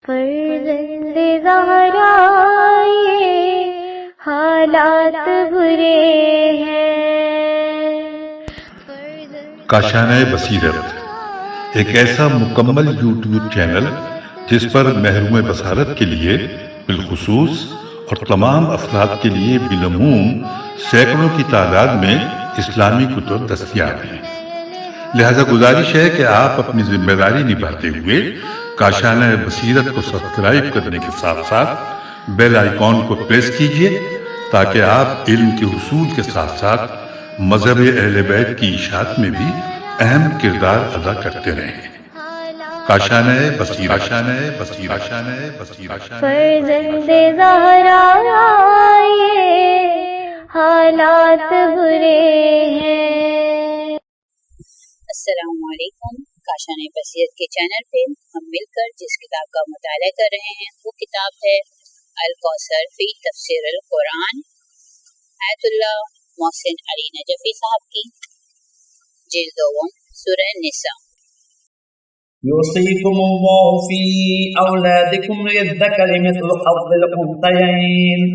فرزند زہرا یہ حالات برے ہیں۔ کاشانہ بصیرت ایک ایسا مکمل یوٹیوب چینل جس پر محروم بصارت کے لیے بالخصوص اور تمام افراد کے لیے بالعموم سینکڑوں کی تعداد میں اسلامی کتب دستیاب ہیں۔ لہذا گزارش ہے کہ آپ اپنی ذمہ داری نبھاتے ہوئے کاشانہ بصیرت کو سبسکرائب کرنے کے ساتھ ساتھ بیل آئیکن کو پریس کیجیے تاکہ آپ علم کے حصول کے ساتھ ساتھ مذہب اہل بیت کی اشاعت میں بھی اہم کردار ادا کرتے رہیں۔ کاشانہ بصیرت۔ فرزند زہرا یہ حالات برے ہیں۔ السلام علیکم۔ کاشانہ بصیرت کے چینل پہ ہم مل کر جس کتاب کا مطالعہ کر رہے ہیں وہ کتاب ہے الکوثر فی تفسیر القرآن، آیت اللہ محسن علی نجفی صاحب کی، جلد دوم، سورہ نساء۔ یوصیکم اللہ فی اولادکم للذکر مثل حظ الانثیین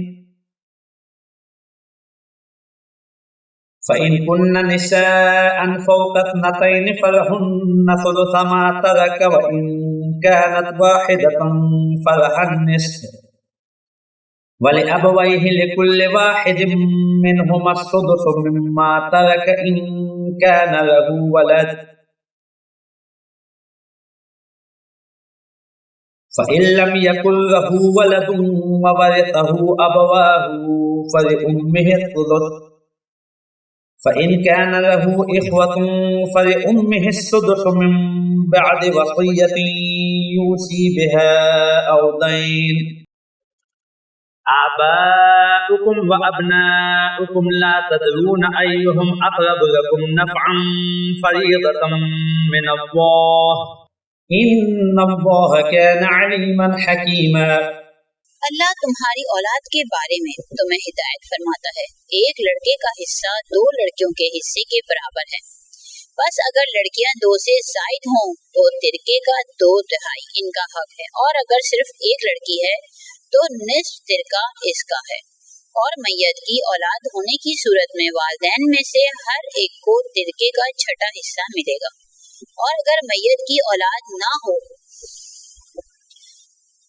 فإن كن نساء فوق اثنتين فلهن ثلث ما ترك وإن كانت واحدة فلها النصف ولأبويه لكل واحد منهما السدس مما ترك إن كان له ولد فإن لم يكن له ولد وورثه أبواه فلأمه الثلث فإن كان له إخوة فلأمه السدس من بعد وصية يوصي بها أو دين آباؤكم وأبناؤكم لا تدرون أيهم أقرب لكم نفعا فريضة من الله إن الله كان عليما حكيما۔ اللہ تمہاری اولاد کے بارے میں تمہیں ہدایت فرماتا ہے، ایک لڑکے کا حصہ دو لڑکیوں کے حصے کے برابر ہے، بس اگر لڑکیاں دو سے زائد ہوں تو ترکے کا 2/3 ان کا حق ہے، اور اگر صرف ایک لڑکی ہے تو نصف ترکہ اس کا ہے۔ اور میت کی اولاد ہونے کی صورت میں والدین میں سے ہر ایک کو ترکے کا 6واں حصہ ملے گا، اور اگر میت کی اولاد نہ ہو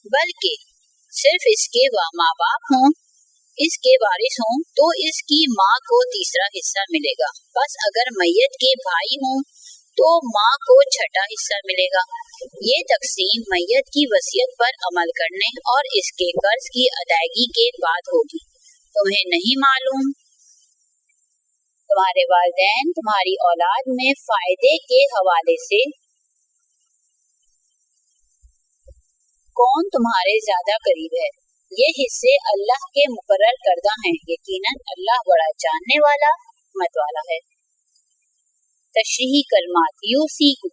بلکہ صرف اس کے ماں باپ ہوں، اس کے وارث ہوں، تو اس کی ماں کو 3واں حصہ ملے گا، بس اگر میت کے بھائی ہوں تو ماں کو 6واں حصہ ملے گا۔ یہ تقسیم میت کی وصیت پر عمل کرنے اور اس کے قرض کی ادائیگی کے بعد ہوگی۔ تمہیں نہیں معلوم تمہارے والدین تمہاری اولاد میں فائدے کے حوالے سے کون تمہارے زیادہ قریب ہے، یہ حصے اللہ کے مقرر کردہ ہیں، یقیناً اللہ بڑا جاننے والا حکمت والا ہے۔ تشریحی کلمات: یوصیکم،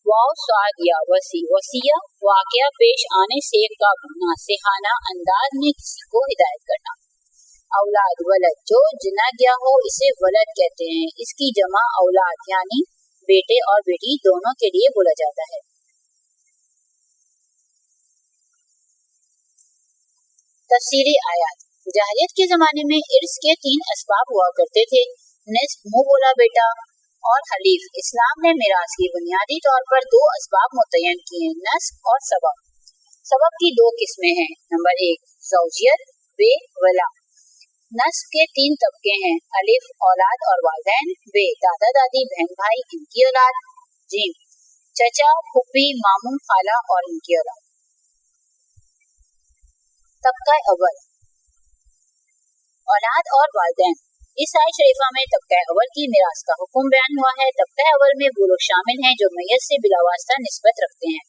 واو صاد یا وصیہ واقعہ پیش آنے سے قبل ناصحانہ انداز میں کسی کو ہدایت کرنا۔ اولاد ولد، جو جنا گیا ہو اسے ولد کہتے ہیں، اس کی جمع اولاد یعنی بیٹے اور بیٹی دونوں کے لیے بولا جاتا ہے۔ تفسیری آیات: جاہلیت کے زمانے میں ارث کے 3 اسباب ہوا کرتے تھے، نصف، منہ بولا بیٹا، اور حلیف۔ اسلام نے میراث کی بنیادی طور پر 2 اسباب متعین کیے ہیں، نسب اور سبب۔ سبب کی 2 قسمیں ہیں، نمبر 1 زوجیت، بے ولا۔ نسب کے 3 طبقے ہیں، الف اولاد اور والدین، بے دادا دادی بہن بھائی ان کی اولاد، جیم چچا پھوپھی ماموں خالہ اور ان کی اولاد۔ طبقہ اول اولاد اور والدین۔ اس آیت شریفہ میں طبقہ اول کی میراث کا حکم بیان ہوا ہے۔ طبقہ اول میں وہ لوگ شامل ہیں جو میت سے بلا واسطہ نسبت رکھتے ہیں،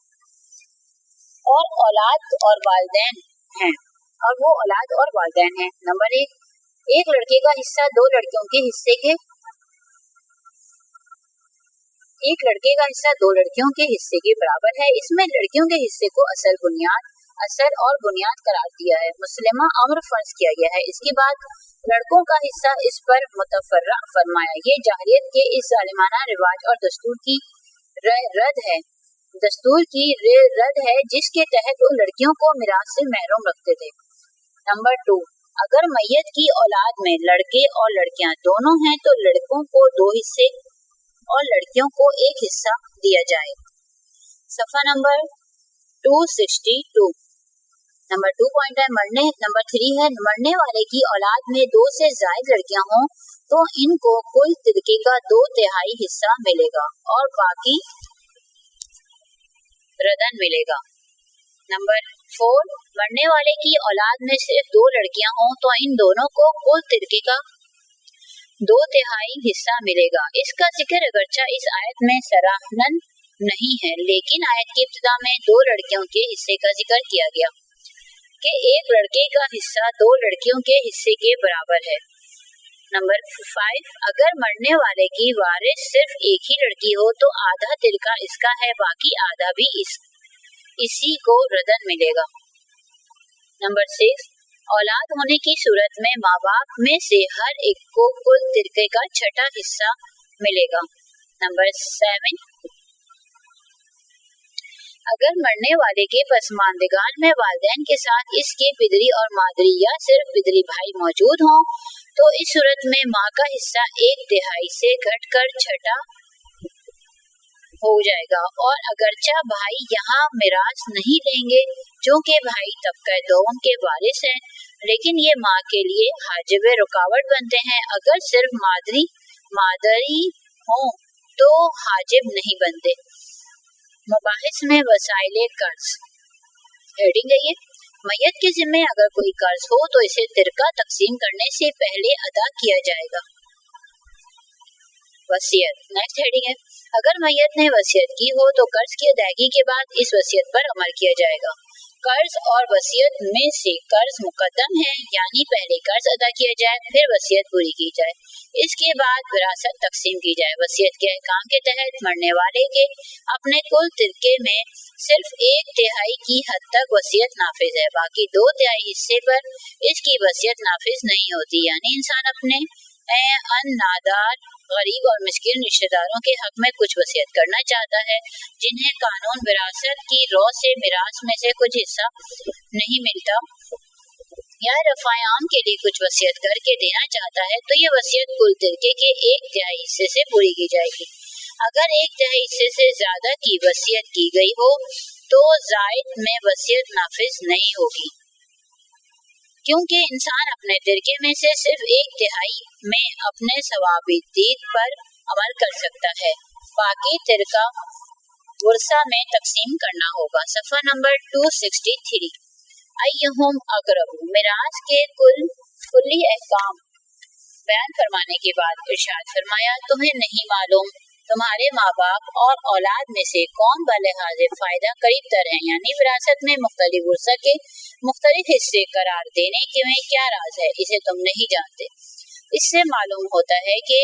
اور اولاد اور والدین ہیں، اور وہ اولاد اور والدین ہیں۔ نمبر 1 ایک لڑکے کا حصہ 2 لڑکیوں کے حصے کے ایک لڑکے کا حصہ 2 لڑکیوں کے حصے کے برابر ہے۔ اس میں لڑکیوں کے حصے کو اصل اور بنیاد قرار دیا ہے، مسلمہ امر فرض کیا گیا ہے۔ اس کے بعد لڑکوں کا حصہ اس پر متفرع فرمایا۔ یہ جاہلیت کے اس ظالمانہ رواج اور دستور کی رد ہے दस्तूर की रद है जिसके तहत वो लड़कियों को मिरास से महरूम रखते थे। नंबर 2, अगर मैयत की औलाद में लड़के और लड़कियां दोनों हैं तो लड़कों को 2 हिस्से और लड़कियों को 1 हिस्सा दिया जाए। सफा नंबर 262। नंबर 2 पॉइंट है नंबर 3 है मरने वाले की औलाद में 2 से ज्यादा लड़कियां हों तो इनको कुल तिरके का 2/3 हिस्सा मिलेगा और बाकी रदन मिलेगा। नंबर 4, मरने वाले की औलाद में सिर्फ 2 लड़कियां हों तो इन दोनों को कुल तिरके का 2/3 हिस्सा मिलेगा। इसका जिक्र अगरचा इस आयत में सराहनन नहीं है, लेकिन आयत की इब्तिदा में 2 लड़कियों के हिस्से का जिक्र किया गया कि एक लड़के का हिस्सा 2 लड़कियों के हिस्से के बराबर है। नंबर 5, अगर मरने वाले की वारिस सिर्फ एक ही लड़की हो तो आधा तिरका इसका है, बाकी आधा भी इसी को रदन मिलेगा। नंबर 6, औलाद होने की सूरत में माँ बाप में से हर एक को कुल तिरके का 6वां हिस्सा मिलेगा। नंबर 7, अगर मरने वाले के पसमानदगान में वालिदैन के साथ इसके पिदरी और मादरी या सिर्फ पिदरी भाई मौजूद हों तो इस सूरत में माँ का हिस्सा 1/3 से घटकर 6वां हो जाएगा। और अगरचा भाई यहाँ मिरास नहीं लेंगे क्योंकि भाई तबका दोम के वारिस हैं, लेकिन ये माँ के लिए हाजिब रुकावट बनते हैं। अगर सिर्फ मादरी हो तो हाजिब नहीं बनते। मुबाहिस में वसाइले कर्ज हेडिंग है ये। मैयत के जिम्मे अगर कोई कर्ज हो तो इसे तिरका तकसीम करने से पहले अदा किया जाएगा। वसीयत नेक्स्ट हेडिंग है। अगर मैयत ने वसीयत की हो तो कर्ज की अदायगी के बाद इस वसीयत पर अमल किया जाएगा। कर्ज और वसीयत में से कर्ज मुकद्दम है, यानी पहले कर्ज अदा किया जाए फिर वसीयत पूरी की जाए, इसके बाद विरासत तकसीम की जाए। वसीयत के अहकाम के तहत मरने वाले के अपने कुल तिरके में सिर्फ 1/3 की हद तक वसीयत नाफिज है, बाकी 2/3 हिस्से पर इसकी वसीयत नाफिज नहीं होती। यानी इंसान अपने नादार गरीब और मिस्किन रिश्तेदारों के हक में कुछ वसीयत करना चाहता है जिन्हें कानून विरासत की रौ से मिरास में से कुछ हिस्सा नहीं मिलता या रफ़ाए आम के लिए कुछ वसीयत करके देना चाहता है तो ये वसीयत कुल तिरके के 1/3 हिस्से से पूरी की जाएगी। अगर 1/3 हिस्से से ज्यादा की वसीयत की गई हो तो जायद में वसीयत नाफिज नहीं होगी, क्योंकि इंसान अपने तिरके में से सिर्फ 1/3 में अपने सवाबिदीद पर अमल कर सकता है, बाकी तिरका वर्सा में तकसीम करना होगा। सफा नंबर 263। अय्युहुम अक़रब मिरास के कुल्ली अहकाम बयान फरमाने के बाद इरशाद फरमाया, तुम्हें नहीं मालूम तुम्हारे माँ बाप और औलाद में से कौन बलिहाज़े फायदा करीब तर है, यानी विरासत में मुख्तलिफ वर्सा के मुख्तलिफ हिस्से करार देने में क्या राज है, इसे तुम नहीं जानते। इससे मालूम होता है कि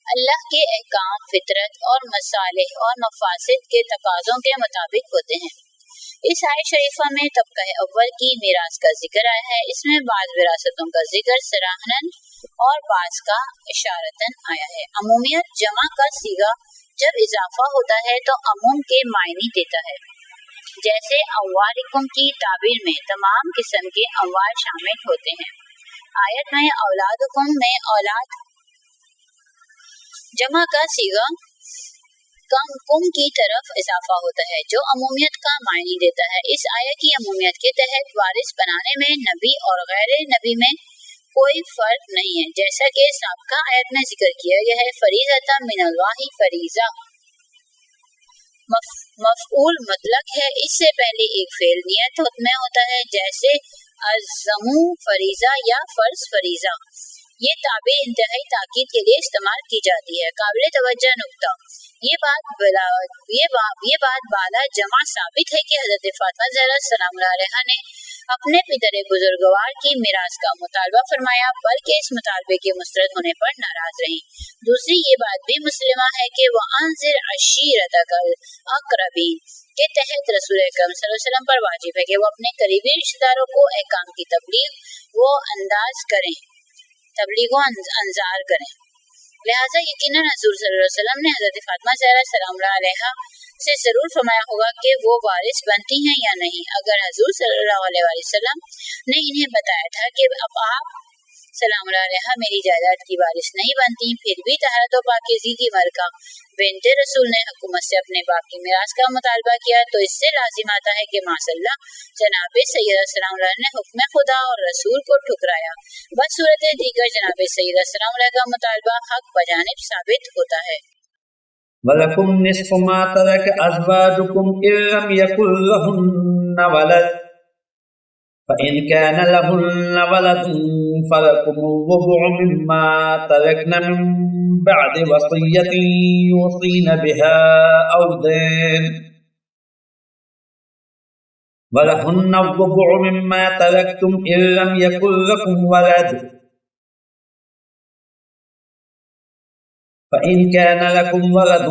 अल्लाह के अहकाम फितरत और मसालिह और मफासिद के तकाज़ों के मुताबिक होते हैं। इस आयत शरीफा में तबका अव्वल की मिरास का जिक्र आया है। इसमें बाज़ विरासतों का जिक्र सराहनन और बाज़ का इशारतन आया है। अमूमियत जमा का सीगा जब इजाफा होता है तो अमूम के मायने देता है, जैसे अम्वालिकुम की ताबीर में तमाम किस्म के अम्वाल शामिल होते हैं। आयत में औलादुकुम में औलाद जमा का सीगा कुम की तरफ इजाफा होता है जो अमूमियत का मायने देता है। इस आयत की अमूमियत के तहत वारिस बनाने में नबी और गैर नबी में कोई फर्क नहीं है, जैसा कि साबिक़ा आयत में जिक्र किया गया है। फरीज़ता मिनल्लाहि फरीज़ा मफ़ऊल मुतलक है, इससे पहले एक फेल नियत में होता है, जैसे अज़्ज़मू फरीज़ा या फर्ज फरीज़ा। ये ताबीर इंतहाई ताकीद के लिए इस्तेमाल की जाती है। काबिल तवज्जो नुक्ता ये बात बाला जमा साबित है कि हज़रत फातिमा ज़हरा सलाम अलैहा ने अपने पितर बुजुर्गवार की मिरास का मुतालबा फरमाया, बल्कि इस मुतालबे के मुस्तरद होने पर नाराज रही। दूसरी ये बात भी मुस्लिमा है कि वह अनज़िर अशीरतकल अक़रबीन के तहत रसूल अकरम सल्लल्लाहु अलैहि वसल्लम पर वाजिब है कि वो अपने करीबी रिश्तेदारों को अहकाम की तबलीग व अंजार करें। لہٰذا یقیناً حضور صلی اللہ علیہ وسلم نے حضرت فاطمہ زہرا سلام اللہ علیہا سے ضرور فرمایا ہوگا کہ وہ وارث بنتی ہیں یا نہیں۔ اگر حضور صلی اللہ علیہ وسلم نے انہیں بتایا تھا کہ اب آپ سلام اللہ علیہا میری جائیداد کی وارث نہیں بنتی، پھر بھی طہارت و پاکیزگی کی ملکہ بنت رسول نے حکومت سے اپنے باپ کی میراث کا مطالبہ کیا، تو اس سے لازم آتا ہے کہ ماشاءاللہ جناب سیدہ سلام اللہ نے حکم خدا اور رسول کو ٹھکرایا، بصورت دیگر جناب سیدہ سلام اللہ کا مطالبہ حق بجانب ثابت ہوتا ہے۔ وَلَكُمْ نِصْفُ مَا تَرَكَ أَزْوَاجُكُمْ إِن لَّمْ يَكُن لَّهُنَّ وَلَدٌ فَإِن كَانَ لَهُنَّ وَلَدٌ فَلَكُمُ الرُّبُعُ مِمَّا تَرَكْنَ مِن بَعْدِ وَصِيَّةٍ يُوصِينَ بِهَا أَوْ دَيْنٍ وَلَهُنَّ الرُّبُعُ مِمَّا تَرَكْتُمْ إِن لَّمْ يَكُن لَّكُمْ وَلَدٌ فَإِن كَانَ لَكُمْ وَلَدٌ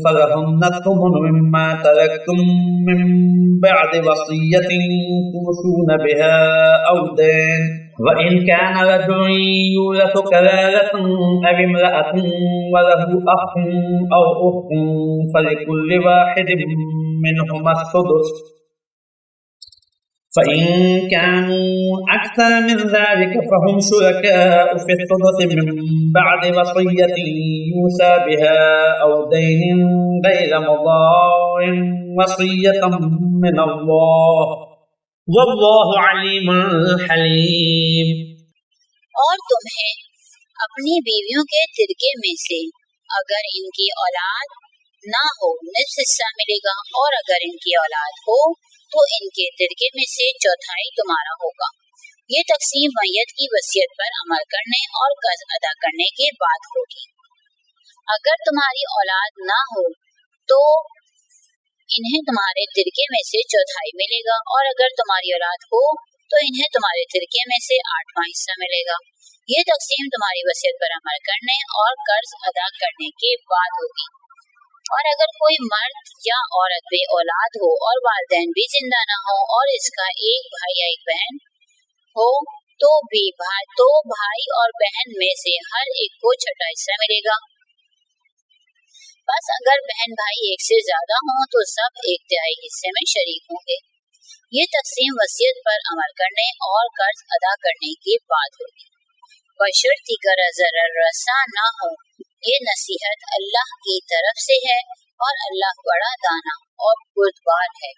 فَلَهُنَّ الثُّمُنُ مِمَّا تَرَكْتُم مِّن بَعْدِ وَصِيَّةٍ تُوصُونَ بِهَا أَوْ دَيْنٍ وَإِن كَانَ رَجُلٌ يُورَثُ كَلَالَةً أَوِ امْرَأَةٌ وَلَهُ أَخٌ أَوْ أُخْتٌ فَلِكُلِّ وَاحِدٍ مِّنْهُمَا السُّدُسُ فَإِن كَانُوا أَكْثَرَ مِن ذَلِكَ فَهُمْ شُرَكَاءُ فِي الثُّلُثِ مِن بَعْدِ وَصِيَّةٍ يُوصَىٰ بِهَا أَوْ دَيْنٍ غَيْرَ مُضَارٍّ وَصِيَّةً مِّنَ اللَّهِ وَاللَّهُ عَلِيمٌ حَلِيمٌ۔ اور تمہیں اپنی بیویوں کے ترکے میں سے اگر ان کی اولاد نہ ہو نصف حصہ ملے گا، اور اگر ان کی اولاد ہو تو ان کے ترکے میں سے چوتھائی تمہارا ہوگا۔ یہ تقسیم میت کی وصیت پر عمل کرنے اور قرض ادا کرنے کے بعد ہوگی۔ اگر تمہاری اولاد نہ ہو تو انہیں تمہارے ترکے میں سے چوتھائی ملے گا، اور اگر تمہاری اولاد ہو تو انہیں تمہارے ترکے میں سے 8واں حصہ ملے گا۔ یہ تقسیم تمہاری وصیت پر عمل کرنے اور قرض ادا کرنے کے بعد ہوگی۔ اور اگر کوئی مرد یا عورت بے اولاد ہو اور والدین بھی زندہ نہ ہو اور اس کا ایک بھائی یا ایک بہن ہو تو بھائی اور بہن میں سے ہر ایک کو چھٹا حصہ ملے گا۔ بس اگر بہن بھائی ایک سے زیادہ ہوں تو سب 1/3 حصے میں شریک ہوں گے۔ یہ تقسیم وصیت پر عمل کرنے اور قرض ادا کرنے کے بعد ہوگی، بشرطِ کہ ضرر رساں نہ ہو۔ یہ نصیحت اللہ کی طرف سے ہے اور اللہ بڑا دانا اور بردبار ہے۔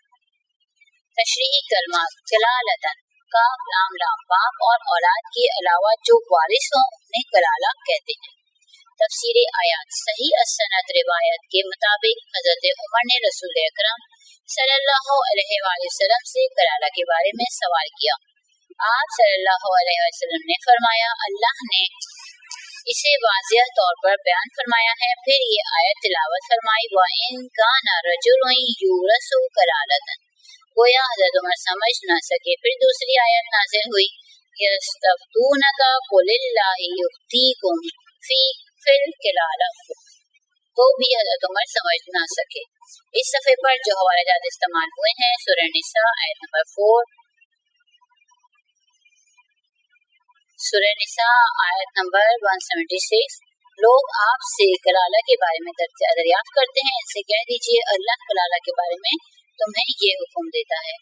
تشریحی کلمات: کلالتن، کاف لام لام، باپ اور اولاد کے علاوہ جو وارث ہوں انہیں کلالہ کہتے ہیں۔ تفسیر آیات: صحیح السند روایت کے مطابق حضرت عمر نے رسول اکرم صلی اللہ علیہ وآلہ وسلم سے کلالہ کے بارے میں سوال کیا۔ آپ صلی اللہ علیہ وسلم نے فرمایا، اللہ نے اسے واضح طور پر بیان فرمایا ہے۔ پھر یہ آیت تلاوت فرمائی، وَإِن كَانَ رَجُلٌ يُورَثُ كَلَالَةً۔ گویا حضرت عمر سمجھ نہ سکے۔ پھر دوسری آیت نازل ہوئی، يَسْتَفْتُونَكَ قُلِ اللَّهُ يُفْتِيكُمْ فِي الْكَلَالَةِ، تو بھی حضرت عمر سمجھ نہ سکے۔ اس صفحے پر جو حوالہ جات استعمال ہوئے ہیں: سورہ نساء آیت نمبر 4، سورہ نساء آیت نمبر 176۔ لوگ آپ سے کلالہ کے بارے میں دریافت کرتے ہیں، ان سے کہہ دیجئے اللہ کلالہ کے بارے میں تمہیں یہ حکم دیتا ہے۔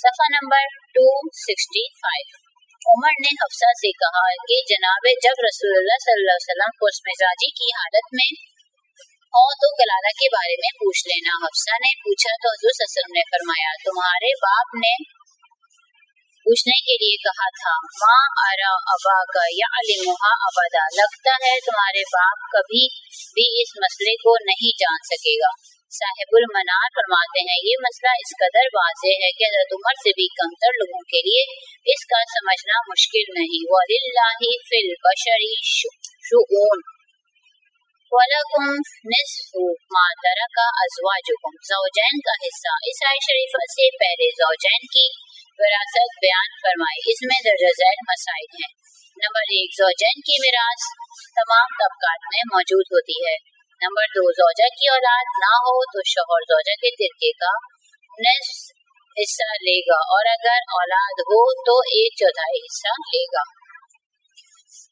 صفحہ نمبر 265۔ عمر نے حفصہ سے کہا کہ جناب جب رسول اللہ صلی اللہ علیہ وسلم خوش مزاجی کی حالت میں ہو تو کلالہ کے بارے میں پوچھ لینا۔ حفصہ نے پوچھا تو حضور صلی اللہ علیہ وسلم نے فرمایا، تمہارے باپ نے پوچھنے کے لیے کہا تھا، ما ارا اباک یعلمها ابدا، لگتا ہے تمہارے باپ کبھی بھی اس مسئلے کو نہیں جان سکے گا۔ صاحب المنار فرماتے ہیں، یہ مسئلہ اس قدر واضح ہے کہ حضرت عمر سے بھی کمتر لوگوں کے لیے اس کا سمجھنا مشکل نہیں۔ وَلِلَّهِ فِي الْبَشَرِ شُؤُونٌ وَلَكُمْ نِصْفُ مَا تَرَكَ أَزْوَاجُكُمْ، زوجین کا حصہ۔ اس آیت شریفہ سے پہلے زوجین کی وراثت بیان فرمائی۔ اس میں درجہ ذیل مسائل ہیں۔ نمبر 1، زوجین کی میراث تمام طبقات میں موجود ہوتی ہے۔ نمبر 2، زوجہ کی اولاد نہ ہو تو شوہر زوجہ کے ترکے کا نصف حصہ لے گا، اور اگر اولاد ہو تو 1/4 حصہ لے گا۔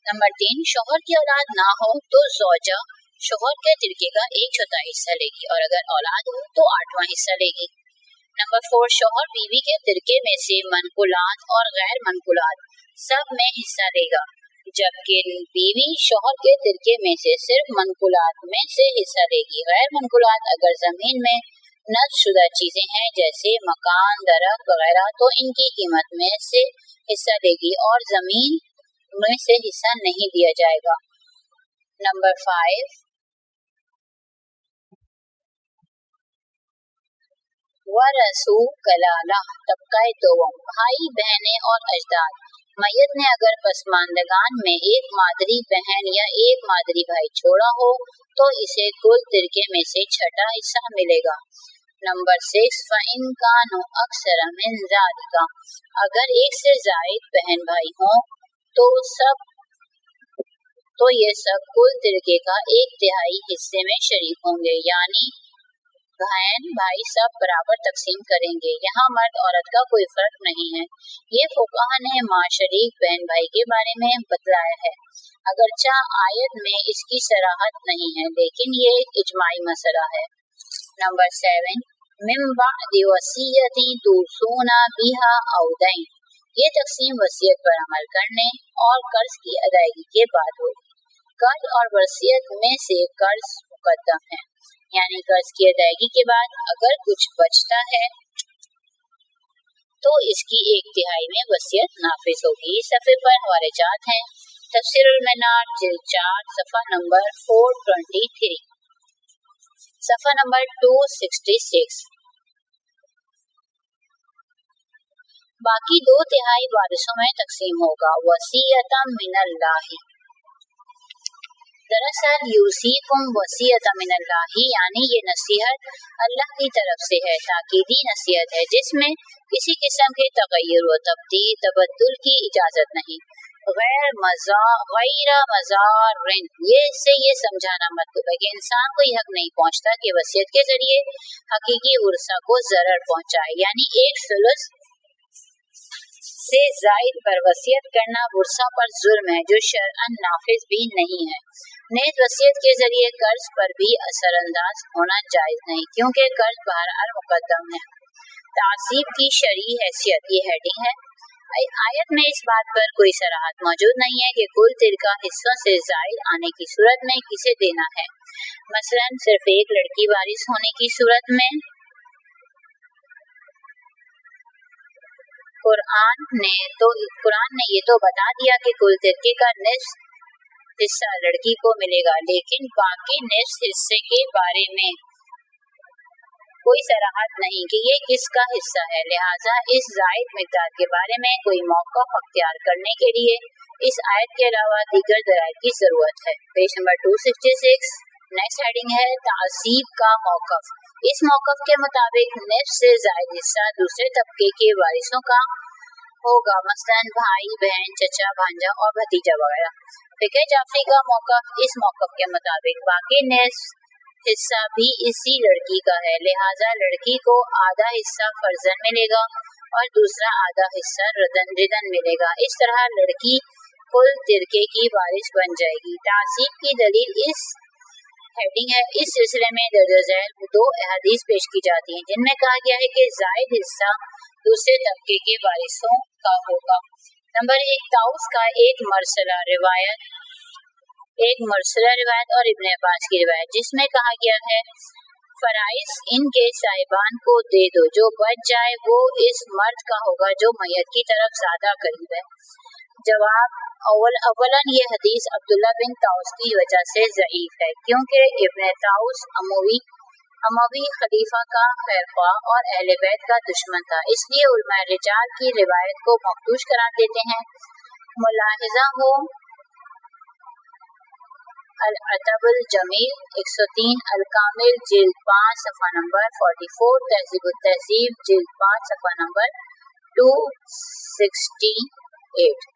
नंबर 3, शौहर की औलाद ना हो तो ज़ौजा शौहर के तिरके का 1/4 हिस्सा लेगी और अगर औलाद हो तो 8वां हिस्सा लेगी। नंबर 4, शौहर बीवी के तिरके में से मनकुलात और गैर मनकुलात सब में हिस्सा लेगा, जबकि बीवी शौहर के तिरके में से सिर्फ मनकुलात में से हिस्सा लेगी। गैर मनकुलात अगर जमीन में नस्ब शुदा चीजें हैं जैसे मकान, दरख्त वगैरह तो इनकी कीमत में से हिस्सा लेगी और जमीन में से हिस्सा नहीं दिया जाएगा। नंबर 5, वरसू कलाला तबकाए दोम भाई बहनें और अजदाद। मैयत ने अगर पसमानदगान में एक मादरी बहन या एक मादरी भाई छोड़ा हो तो इसे कुल तिरके में से 6वां हिस्सा मिलेगा। नंबर 6, फ़इन कानु अक्सर मिन ज़ालिका अगर एक से ज़ायद बहन भाई हों तो ये सब कुल तिरके का 1/3 हिस्से में शरीक होंगे, यानी बहन भाई सब बराबर तकसीम करेंगे। यहाँ मर्द औरत का कोई फर्क नहीं है। ये फुक़हा ने माशरीक बहन भाई के बारे में बतलाया है, अगरचा आयत में इसकी सराहत नहीं है, लेकिन ये एक इजमाई मसला है। नंबर 7, मिन बअदि वसीयति तुसूना बिहा औ दैन ये तकसीम वसीयत पर अमल करने और कर्ज की अदायगी के बाद होगी। कर्ज और वसीयत में से कर्ज मुकद्दम है, यानी कर्ज की अदायगी के बाद अगर कुछ बचता है तो इसकी 1/3 में वसीयत नाफिज होगी। इस सफ़े पर हवाले जात हैं तफसीरुल मनार जिल्द 4 सफ़ा नंबर 423, सफ़ा नंबर 266। बाकी 2/3 वारिसों में तकसीम होगा। वसीयतम मिनल्लाहि दरअसल यूसीकुम वसीयतम मिनल्लाहि यानी ये नसीहत अल्लाह की तरफ से है, ताकीदी नसीहत है जिसमें किसी किस्म के तगय्युर व तबद्दुल की इजाजत नहीं। गैर मज़ारिन ये इससे ये समझाना मतलब है कि इंसान को यह हक नहीं पहुँचता कि वसीयत के जरिए हकीकी उर्सा को ज़रर पहुँचाए, यानी 1/3 से जायद पर वसीयत करना वर्सा पर जुल्म है जो शरअन नाफिज भी नहीं है। नेज़ वसीयत के जरिए कर्ज पर भी असरअंदाज होना जायज नहीं, क्योंकि कर्ज बहरहाल मुकद्दम है। तासीब की शरई हैसियत ये हेडिंग है। आयत में इस बात पर कोई सराहत मौजूद नहीं है कि कुल तिरका हिस्सों से जायद आने की सूरत में किसे देना है। मसलन सिर्फ एक लड़की वारिस होने की सूरत में कुरान ने ये तो बता दिया कि कुल तिरके का निस्फ हिस्सा लड़की को मिलेगा, लेकिन बाकी निस्फ हिस्से के बारे में कोई सराहत नहीं कि ये किसका हिस्सा है। लिहाजा इस जायद मिक़दार के बारे में कोई मौक़िफ़ अख्तियार करने के लिए इस आयत के अलावा दीगर दलाइल की जरूरत है। पेज नंबर 266 नेक्स्ट हेडिंग है तासीब का मौक़िफ़। इस मौक़िफ़ के मुताबिक निस्फ से जायद हिस्सा दूसरे तबके के वारिसों का होगा, मसलन भाई, बहन, चचा, भांजा और भतीजा वगैरह। फ़िक़्ह जाफ़री का मौक़िफ़ इस मौक़िफ़ के मुताबिक बाकी निस्फ हिस्सा भी इसी लड़की का है, लिहाजा लड़की को आधा हिस्सा फर्जन मिलेगा और दूसरा आधा हिस्सा रिदन मिलेगा। इस तरह लड़की कुल तिरके की वारिस बन जाएगी। तासीब की दलील इस हेडिंग है। इस सिलसिले में दर्ज झैल 2 अहादीस पेश की जाती हैं जिनमें कहा गया है कि जायद हिस्सा दूसरे तबके के वारिसों का होगा। नंबर 1 ताउस का एक मरसला रिवायत और इब्ने अब्बास की रिवायत जिसमें कहा गया है फराइस इनके साहिबान को दे दो, जो बच जाए वो इस मर्द का होगा जो मैयत की तरफ ज्यादा करीब है। जवाब अवलन ये हदीस अब्दुल्ला बिन ताउस की वजह से ज़ईफ है, क्योंकि इब्ने ताउस अमवी खलीफा का खैरख्वाह और अहले बैत का दुश्मन था, इसलिए उलमा रिजाल की रिवायत को मखदूश करार देते हैं। मुलाहिजा हो अल-अदबुल जमील 103, अल-कामिल जिल्द 5 सफ़ा नंबर 44, तहज़ीबुत तहज़ीब जिल्द 5 सफ़ा नंबर 268।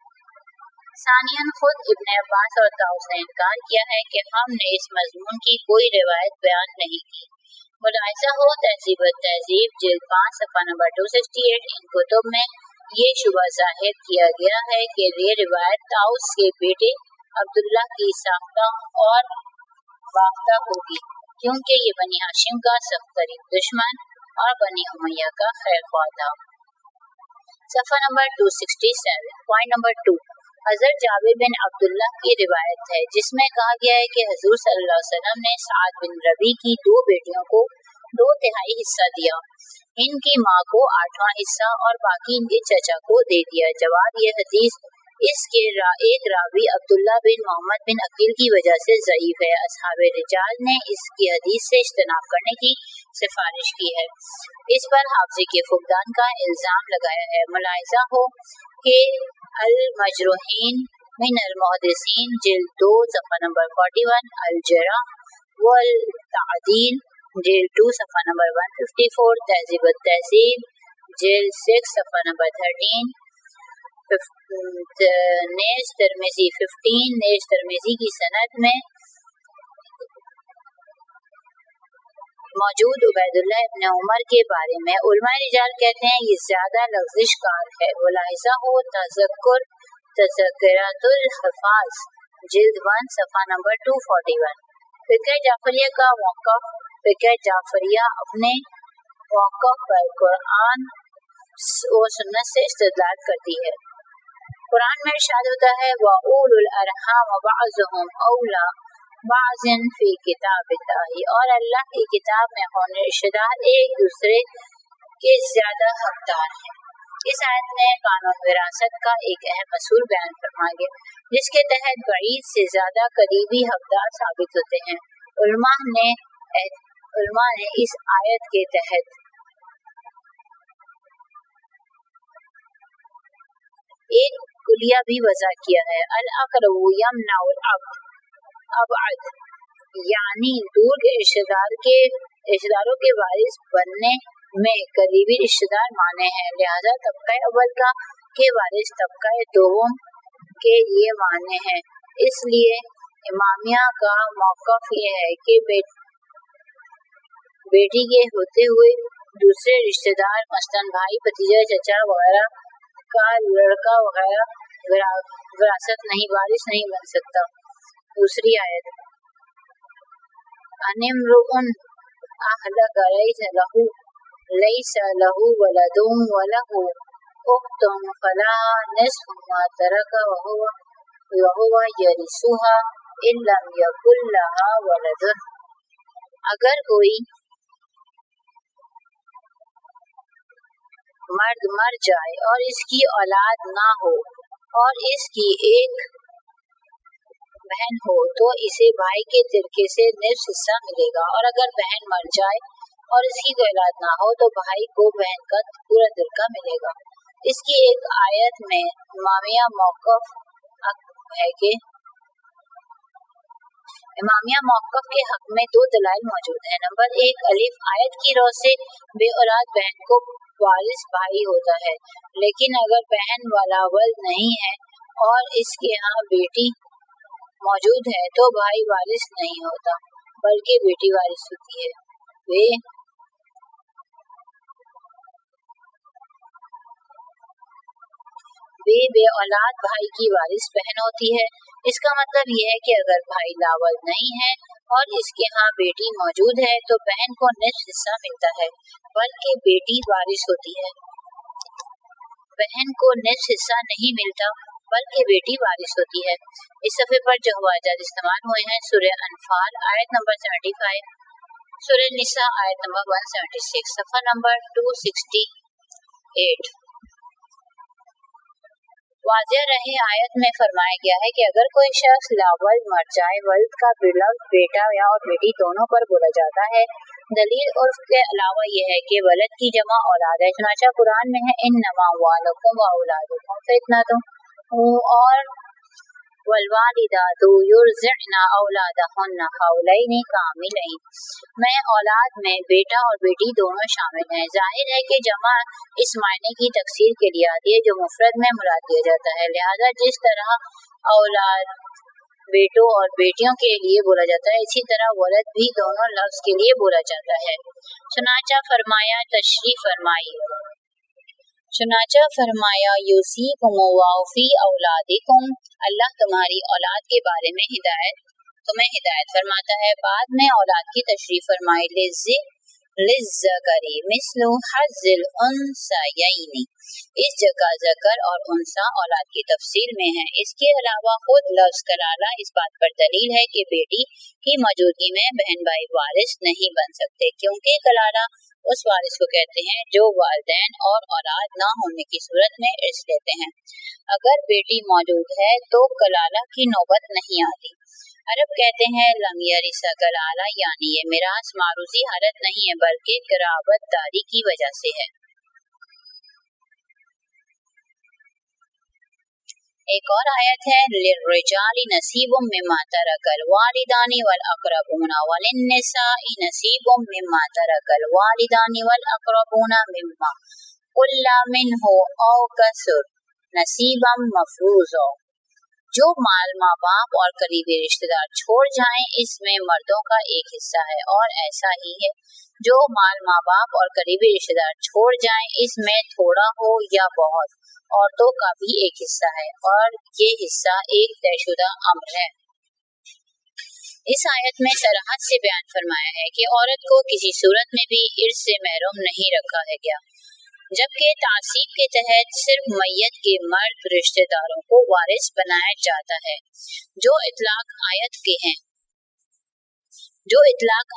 सानियन खुद इब्ने अब्बास और ताउस ने इनकार किया है कि हमने इस मज़मून की कोई रिवायत बयान नहीं की। मुलाहिजा हो तहज़ीबुत तहज़ीब जिल्द 5 सफ़ा नंबर 268। इन कुतुब में ये शुबा ज़ाहिर किया गया है कि ये रिवायत ताउस के बेटे عبداللہ کی ساختہ اور باختہ ہوگی، کیونکہ یہ بنی ہاشم کا سخت ترین دشمن اور بنی امیہ کا خیر خواہ تھا۔ صفحہ نمبر 267۔ پوائنٹ نمبر 2، حضرت جابر بن عبداللہ کی روایت ہے جس میں کہا گیا ہے کہ حضور صلی اللہ علیہ وسلم نے سعد بن ربیع کی 2 بیٹیوں کو 2/3 حصہ دیا، ان کی ماں کو 8واں حصہ اور باقی ان کے چچا کو دے دیا۔ جواب، یہ حدیث اس کے ایک راوی عبداللہ بن محمد بن عقیل کی وجہ سے ضعیف ہے۔ اصحاب رجال نے اس کی حدیث سے اجتناب کرنے کی سفارش کی ہے، اس پر حافظے کے فقدان کا الزام لگایا ہے۔ ملاحظہ ہو کہ المجروحین من المحدثین جلد 2 صفحہ نمبر 41، الجرح والتعدیل جلد 2 صفحہ نمبر 154، تہذیب التہذیب جلد 6 صفحہ نمبر 13، نیز ترمذی 15، نیز ترمذی کی سند میں موجود عبید اللہ ابن عمر کے بارے میں علماء رجال کہتے ہیں یہ زیادہ لغزش کار ہے۔ ملاحظہ ہو تذکرۃ الحفاظ جلد 1 صفحہ نمبر 241۔ فقہ جعفریہ کا موقف۔ فقہ جعفریہ اپنے موقف پر قرآن و سنت سے استدلال کرتی ہے۔ قرآن میں ارشاد ہوتا ہے وَأُولُو الْأَرْحَامِ بَعْضُهُمْ أَوْلَىٰ بَعْضٍ فِي كِتَابِ اللَّهِ، اور اللہ کی کتاب میں ہونے رشتہ دار ایک دوسرے کے زیادہ حقدار ہیں۔ اس آیت میں قانون وراثت کا ایک اہم اصول بیان فرمایا گیا جس کے تحت بعید سے زیادہ قریبی حقدار ثابت ہوتے ہیں۔ علماء نے اس آیت کے تحت ایک کلیہ بھی وضع کیا ہے، الاقرب یمنع الابعد، یعنی دور کے رشتہ داروں کے وارث بننے میں قریبی رشتہ دار مانے ہیں، لہذا طبقہ اول کے وارث طبقہ دوم کے لیے مانے ہیں۔ اس لیے امامیہ کا موقف یہ ہے کہ بیٹی کے ہوتے ہوئے دوسرے رشتہ دار مثلاً بھائی، بھتیجا، چچا وغیرہ کا لڑکا وغیرہ وراثت نہیں، وارث نہیں بن سکتا۔ دوسری آیت ان امرؤ اہلک لیس لہ ولد ولہ اخت فلها نصف ما ترک وهو یرثها ان لم یکن لها ولد، اگر کوئی مرد مر جائے اور اس کی اولاد نہ ہو اور اس کی ایک بہن ہو تو اسے بھائی کے ترکے سے نصف حصہ ملے گا، اور اگر بہن مر جائے اور اس کی کوئی اولاد نہ ہو تو بھائی کو بہن کا پورا ترکہ ملے گا۔ اس کی ایک آیت میں امامیہ موقف ہے کہ امامیہ موقف کے حق میں 2 دلائل موجود ہیں۔ نمبر 1، الف، آیت کی رو سے بے اولاد بہن کو وارث بھائی ہوتا ہے، لیکن اگر بہن والا ولد نہیں ہے اور اس کے ہاں بیٹی موجود ہے تو بھائی وارث نہیں ہوتا بلکہ بیٹی وارث ہوتی ہے۔ بے اولاد بھائی کی وارث بہن ہوتی ہے۔ اس کا مطلب یہ ہے کہ اگر بھائی لاولد نہیں ہے اور اس کے ہاں بیٹی موجود ہے تو بہن کو نصف حصہ ملتا ہے بلکہ بیٹی وارث ہوتی ہے۔ بہن کو نصف حصہ نہیں ملتا بلکہ بیٹی وارث ہوتی ہے۔ اس صفحے پر جو حوالات استعمال ہوئے ہیں سورہ انفال آیت نمبر 75، سورہ نساء آیت نمبر 176، صفحہ نمبر 268۔ واضح رہے آیت میں فرمایا گیا ہے کہ اگر کوئی شخص لاولد مر جائے، ولد کا لفظ بیٹا یا اور بیٹی دونوں پر بولا جاتا ہے۔ دلیل عرف کے علاوہ یہ ہے کہ ولد کی جمع اولاد ہے، چنانچہ قرآن میں ہے انما اموالکم واولادکم فتنۃ، اور والوالدات یرضعن اولادہن حولین کاملین، میں اولاد میں بیٹا اور بیٹی دونوں شامل ہیں۔ ظاہر ہے کہ جمع اس معنی کی تکسیر کے لیے آتی ہے جو مفرد میں مراد دیا جاتا ہے، لہذا جس طرح اولاد بیٹوں اور بیٹیوں کے لیے بولا جاتا ہے اسی طرح ولد بھی دونوں لفظ کے لیے بولا جاتا ہے۔ چنانچہ فرمایا تشریح فرمائی चुनाचा फरमाया यूसीकुमुल्लाहु फी औलादिकुम, अल्लाह तुम्हारी औलाद के बारे में तुम्हें हिदायत फरमाता है। बाद में औलाद की तशरीह फरमाई लिज़्ज़करी मिस्लु हज़्ज़िल उन्सयैनी, इस जगह ज़कर और उन्सा औलाद की तफसील में है। इसके अलावा खुद लफ्ज़ कलाला इस बात पर दलील है कि बेटी की मौजूदगी में बहन भाई वारिस नहीं बन सकते, क्योंकि कलाला उस वारिस को कहते हैं जो वालिदैन और औलाद न होने की सूरत में इर्स लेते हैं। अगर बेटी मौजूद है तो कलाला की नौबत नहीं आती। अरब कहते हैं लम यरिसा कलाला, यानी ये मिरास मारूजी हालत नहीं है बल्कि कराबतदारी की वजह से है। एक और आयत है लिर्रिजाली नसीबुम मिम्मा तरकल वालिदानी वल अक़रबूना वलिन्निसाई नसीबुम मिम्मा तरकल वालिदानी वल अक़रबूना मिम्मा कुल्ला मिन्हु औ कसुर नसीबम मफरूज़ा, जो माल माँ बाप और करीबी रिश्तेदार छोड़ जाएं इसमें मर्दों का एक हिस्सा है, और ऐसा ही है जो माल माँ बाप और करीबी रिश्तेदार छोड़ जाएं इसमें थोड़ा हो या बहुत औरतों का भी एक हिस्सा है, और ये हिस्सा एक तयशुदा अम्र है। इस आयत में सराहत से बयान फरमाया है कि औरत को किसी सूरत में भी इर्स से महरूम नहीं रखा है गया, जबकि तासीब के तहत सिर्फ मैयत के मर्द रिश्तेदारों को वारिस बनाया जाता है, जो इतलाक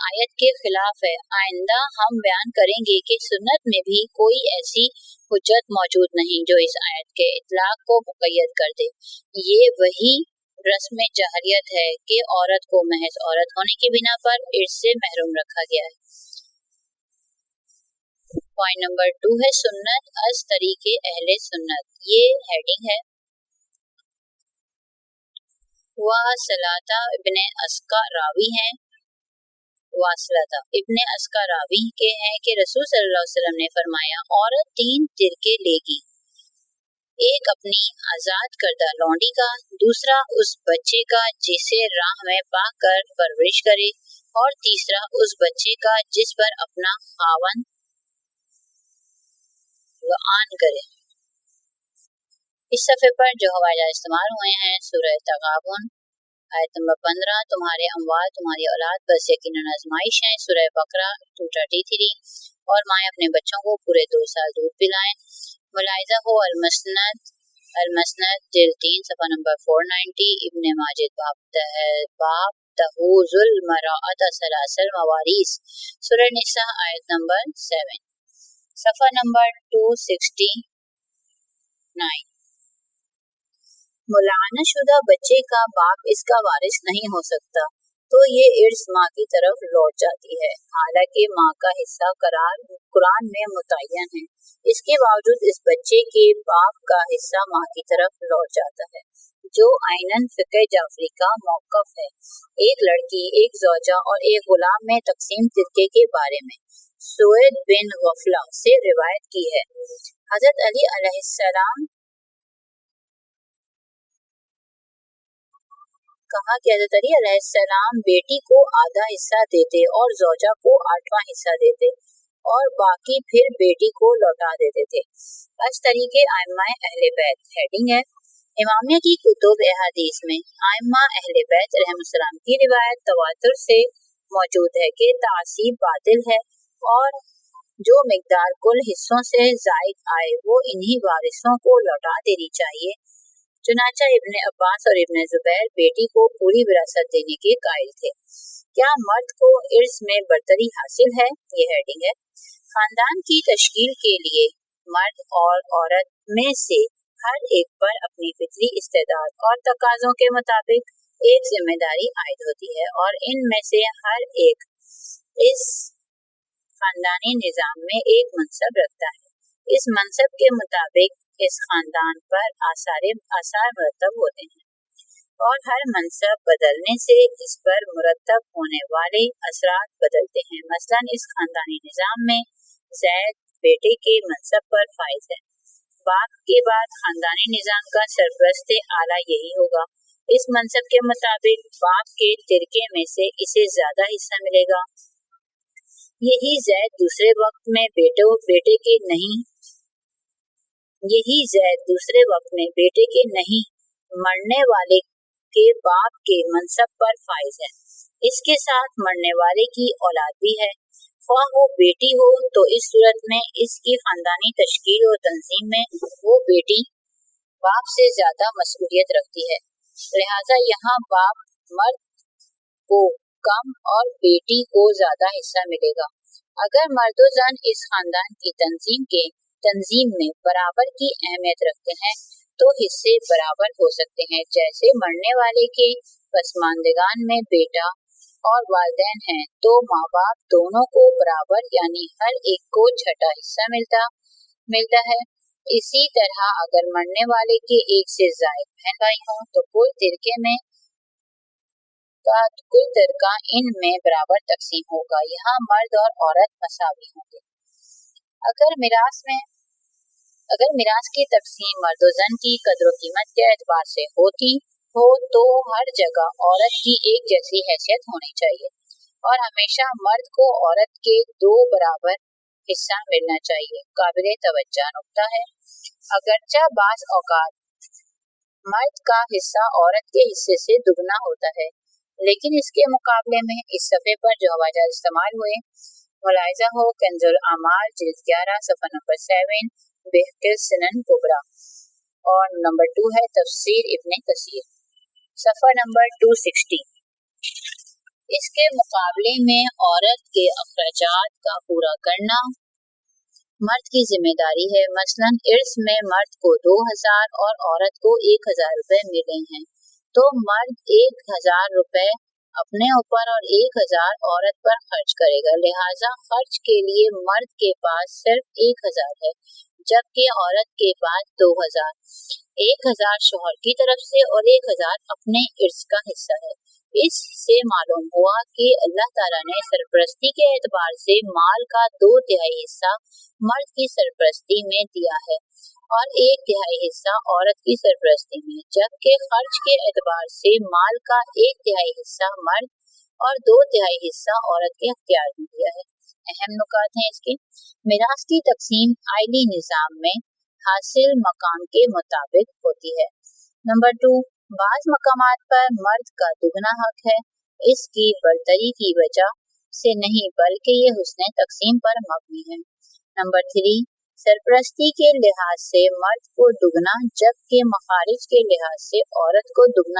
आयत के खिलाफ है। आइंदा हम बयान करेंगे कि सुन्नत में भी कोई ऐसी हुज्जत मौजूद नहीं जो इस आयत के इतलाक को मुक़य्यद कर दे। ये वही रस्म जाहरियत है कि औरत को महज औरत होने की बिना पर इर्स से महरूम रखा गया है। पॉइंट नंबर 2 है सुन्नत अस तरीके अहले सुन्नत। ये हेडिंग है। वासलता इब्ने अस्का रावी हैं, वासलता इब्ने अस्का रावी के हैं कि रसूल सल्लल्लाहु अलैहि वसल्लम ने फरमाया औरत 3 तिरके लेगी, एक अपनी आजाद करदा लौंडी का, दूसरा उस बच्चे का जिसे राह में पाकर परवरिश करे, और तीसरा उस बच्चे का जिस पर अपना खावन आन करे। इस सफ़े पर जो हवाला इस्तेमाल हुए हैं सूरह तगाबुन आयत नंबर 15, तुम्हारे अमवाल तुम्हारी औलाद बस यकीनन आजमाइश है, सूरह बकरा 233, और माएँ अपने बच्चों को पूरे 2 साल दूध पिलाएं। मुलाहिजा हो अलमसनद जिल्द 3 सफ़ा नंबर 490, इब्ने माजिद बाब तहूजुल मराअत सलासल मवारिस, सूरह निसा आयत नंबर 7 सफ़ा नंबर 269। मुलाना शुदा बच्चे का बाप इसका वारिस नहीं हो सकता, तो ये इर्स माँ की तरफ लौट जाती है, हालांकि माँ का हिस्सा कुरान में मुतय्यन है। इसके बावजूद इस बच्चे के बाप का हिस्सा माँ की तरफ लौट जाता है, जो आइनन फ़िक़्ह जाफरी का मौक़िफ़ है। एक लड़की, एक ज़ौजा और एक गुलाम में तक़सीम तिरके के बारे में सुएद बिन गफला से रिवायत की है। हज़रत अली अलैहिस्सलाम कहा कि हज़रत अली अलैहिस्सलाम बेटी को आधा हिस्सा देते और ज़ौजा को 8वां हिस्सा देते और बाकी फिर बेटी को लौटा देते थे। इस तरीके आइम्मा अहले बैत। हेडिंग है इमामिया की कुतुब हदीस में आइम्मा अहले बैत रहमतुल्लाह की रिवायत तवातुर से मौजूद है कि तासीब बातिल है और जो मिकदार कुल हिस्सों से जायद आए वो इन्हीं वारिसों को लौटा देनी चाहिए। चुनाचा इब्ने अब्बास और इब्ने जुबैर बेटी को पूरी विरासत देने के कायल थे। क्या मर्द को इर्स में बरतरी हासिल है? ये हेडिंग है। खानदान की तश्कील के लिए मर्द और औरत में से हर एक पर अपनी फितरी इस्तेदाद और तकाज़ों के मुताबिक एक जिम्मेदारी आयद होती है और इनमें से हर एक इस खानदानी निज़ाम में एक मनसब रखता है। इस मनसब के मुताबिक इस खानदान पर आसार मुरतब होते हैं और हर मनसब बदलने से इस पर मुरतब होने वाले असरात बदलते हैं। मसलन इस खानदानी निज़ाम में ज़ैद बेटे के मनसब पर फाइज है। बाप के बाद खानदानी निज़ाम का सरपरस्त आला यही होगा। इस मनसब के मुताबिक बाप के तिरके में से इसे ज्यादा हिस्सा मिलेगा। यही ज़ैद दूसरे वक्त में बेटे के नहीं यही जैद दूसरे वक्त में बेटे के नहीं मरने वाले के बाप के मनसब पर फाइज है। इसके साथ मरने वाले की औलाद भी है, ख्वाह वो बेटी हो तो इस सूरत में इसकी खानदानी तश्कील और तंजीम में वो बेटी बाप से ज्यादा मसूलियत रखती है, लिहाजा यहाँ बाप मर्द को कम और बेटी को ज्यादा हिस्सा मिलेगा। अगर मर्द और जन इस खानदान की तंजीम में बराबर की अहमियत रखते हैं तो हिस्से बराबर हो सकते हैं। जैसे मरने वाले के पसमानदगान में बेटा और वालिदैन हैं तो माँ बाप दोनों को बराबर यानी हर एक को छठा हिस्सा मिलता है। इसी तरह अगर मरने वाले के एक से ज्यादा बहन भाई हों तो कुल तिरका इनमें बराबर तकसीम होगा। यहाँ मर्द और औरत मसावी होंगे। अगर मिरास की तकसीम मर्द और जन की कदर कीमत के एतबार से होती हो तो हर जगह औरत की एक जैसी हैसियत होनी चाहिए और हमेशा मर्द को औरत के 2 बराबर हिस्सा मिलना चाहिए। काबिल तवज्जो नुक्ता है, अगरचा बाज़ औकात मर्द का हिस्सा औरत के हिस्से से दुगना होता है, लेकिन इसके मुकाबले में इस सफ़े पर जो हवाजात इस्तेमाल हुए मुलाहिजा हो कंजुल अमाल जिल्द 11 सफ़ा नंबर 7 बेहतर सुनन कुबरा और नंबर 2 है तफसीर इब्ने कसीर सफ़ा नंबर 260। इसके मुकाबले में औरत के अखराजात का पूरा करना मर्द की जिम्मेदारी है। मसलन इर्स में मर्द को 2000 और औरत को 1000 रुपए मिले हैं तो मर्द 1000 रुपए अपने ऊपर और 1000 औरत पर खर्च करेगा, लिहाजा खर्च के लिए मर्द के पास सिर्फ 1000 है जबकि औरत के पास 2000। 1000 शौहर की तरफ से और 1000 अपने इर्स का हिस्सा है। इससे मालूम हुआ कि अल्लाह ताला ने सरपरस्ती के एतबार से माल का 2/3 हिस्सा मर्द की सरपरस्ती में दिया है और 1/3 हिस्सा औरत की सरपरस्ती में, जबकि खर्च के एतबार से माल का 1/3 हिस्सा मर्द और 2/3 हिस्सा औरत के अख्तियार में दिया है। अहम नुकात हैं इसके। मिरास की तकसीम आइली निज़ाम में हासिल मकाम के मुताबिक होती है। नंबर 2, बाज़ मकामात पर मर्द का दुगना हक है। इसकी बरतरी की वजह से नहीं बल्कि ये हुस्न तकसीम पर मबनी है। नंबर 3, सरपरस्ती के लिहाज से मर्द को दुगना जबकि मखारिज के लिहाज से औरत को दुगना